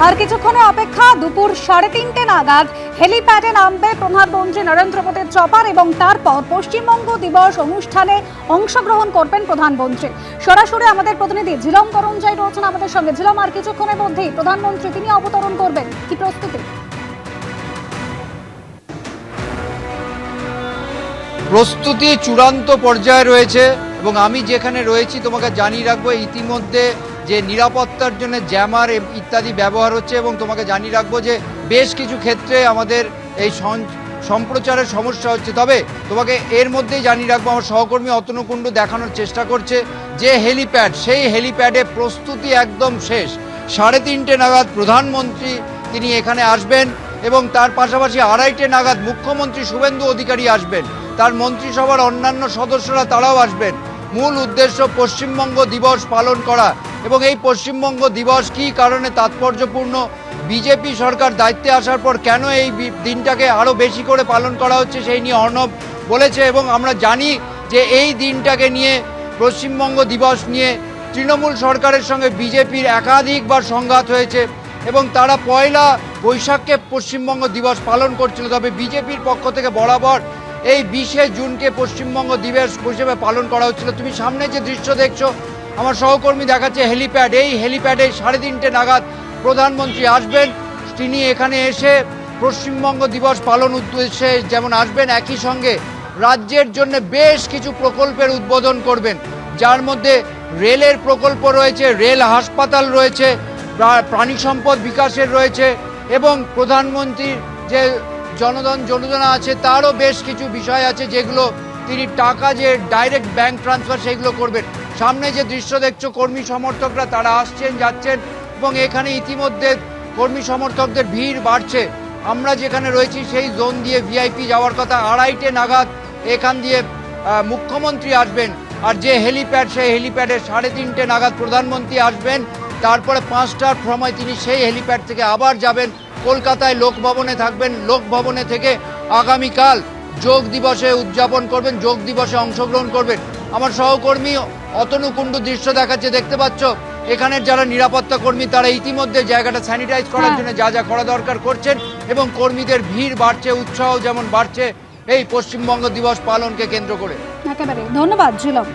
আর কিছুক্ষণে অপেক্ষা দুপুর 3:30 নাগাদ হেলিপ্যাডে নামবে প্রধানমন্ত্রী নরেন্দ্র মোদীর চপার এবং তারপর পশ্চিমবঙ্গ দিবস অনুষ্ঠানে অংশগ্রহণ করবেন প্রধানমন্ত্রী। সরাসরি আমাদের প্রতিনিধি ঝিলম করঞ্জাই রয়েছেন আমাদের সঙ্গে। ঝিলম, আর কিছুক্ষণের মধ্যেই প্রধানমন্ত্রী তিনি অবতরণ করবেন, কি প্রস্তুতি? প্রস্তুতি চূড়ান্ত পর্যায়ে রয়েছে এবং আমি যেখানে রয়েছি তোমাকে জানিয়ে রাখবো ইতিমধ্যে যে নিরাপত্তার জন্য জ্যামার ইত্যাদি ব্যবহার হচ্ছে এবং তোমাকে জানিয়ে রাখবো যে বেশ কিছু ক্ষেত্রে আমাদের এই সম্প্রচারের সমস্যা হচ্ছে। তবে তোমাকে এর মধ্যেই জানিয়ে রাখবো আমার সহকর্মী অতনু কুণ্ডু দেখানোর চেষ্টা করছে যে হেলিপ্যাড, সেই হেলিপ্যাডে প্রস্তুতি একদম শেষ। 3:30 নাগাদ প্রধানমন্ত্রী তিনি এখানে আসবেন এবং তার পাশাপাশি 2:30 নাগাদ মুখ্যমন্ত্রী শুভেন্দু অধিকারী আসবেন, তার মন্ত্রিসভার অন্যান্য সদস্যরা তারাও আসবেন। মূল উদ্দেশ্য পশ্চিমবঙ্গ দিবস পালন করা এবং এই পশ্চিমবঙ্গ দিবস কী কারণে তাৎপর্যপূর্ণ, বিজেপি সরকার দায়িত্বে আসার পর কেন এই দিনটাকে আরও বেশি করে পালন করা হচ্ছে সেই নিয়ে অর্ণব বলেছে। এবং আমরা জানি যে এই দিনটাকে নিয়ে, পশ্চিমবঙ্গ দিবস নিয়ে তৃণমূল সরকারের সঙ্গে বিজেপির একাধিকবার সংঘাত হয়েছে এবং তারা পয়লা বৈশাখকে পশ্চিমবঙ্গ দিবস পালন করছিল। তবে বিজেপির পক্ষ থেকে বরাবর এই 20শে জুনকে পশ্চিমবঙ্গ দিবস হিসেবে পালন করা হচ্ছিল। তুমি সামনে যে দৃশ্য দেখছো, আমার সহকর্মী দেখাচ্ছে হেলিপ্যাড, এই হেলিপ্যাডে 3:30 নাগাদ প্রধানমন্ত্রী আসবেন। তিনি এখানে এসে পশ্চিমবঙ্গ দিবস পালন উদ্দেশ্যে যেমন আসবেন, একই সঙ্গে রাজ্যের জন্য বেশ কিছু প্রকল্পের উদ্বোধন করবেন, যার মধ্যে রেলের প্রকল্প রয়েছে, রেল হাসপাতাল রয়েছে, প্রাণী সম্পদ বিকাশের রয়েছে এবং প্রধানমন্ত্রীর যে জনধন যোজনা আছে তারও বেশ কিছু বিষয় আছে যেগুলো তিনি টাকা যে ডাইরেক্ট ব্যাংক ট্রান্সফার সেগুলো করবেন। সামনে যে দৃশ্য দেখছো, কর্মী সমর্থকরা তারা আসছেন যাচ্ছেন এবং এখানে ইতিমধ্যে কর্মী সমর্থকদের ভিড় বাড়ছে। আমরা যেখানে রয়েছি সেই জোন দিয়ে ভিআইপি যাওয়ার কথা। 2:30 নাগাদ এখান দিয়ে মুখ্যমন্ত্রী আসবেন আর যে হেলিপ্যাড, সেই হেলিপ্যাডে 3:30 নাগাদ প্রধানমন্ত্রী আসবেন। তারপরে 5টার সময় তিনি সেই হেলিপ্যাড থেকে আবার যাবেন কলকাতায় লোকভবনে থাকবেন। লোকভবনে থেকে আগামীকাল যোগ দিবসে উদযাপন করবেন, যোগ দিবসে অংশগ্রহণ করবেন। আমার সহকর্মী অতনু কুণ্ডু দৃশ্য দেখাচ্ছে, দেখতে পাচ্ছ এখানের যারা নিরাপত্তা কর্মী তারা ইতিমধ্যে জায়গাটা স্যানিটাইজ করার জন্য যা যা করা দরকার করছেন এবং কর্মীদের ভিড় বাড়ছে, উৎসাহ যেমন বাড়ছে এই পশ্চিমবঙ্গ দিবস পালনকে কেন্দ্র করে। একেবারে ধন্যবাদ ঝিলম।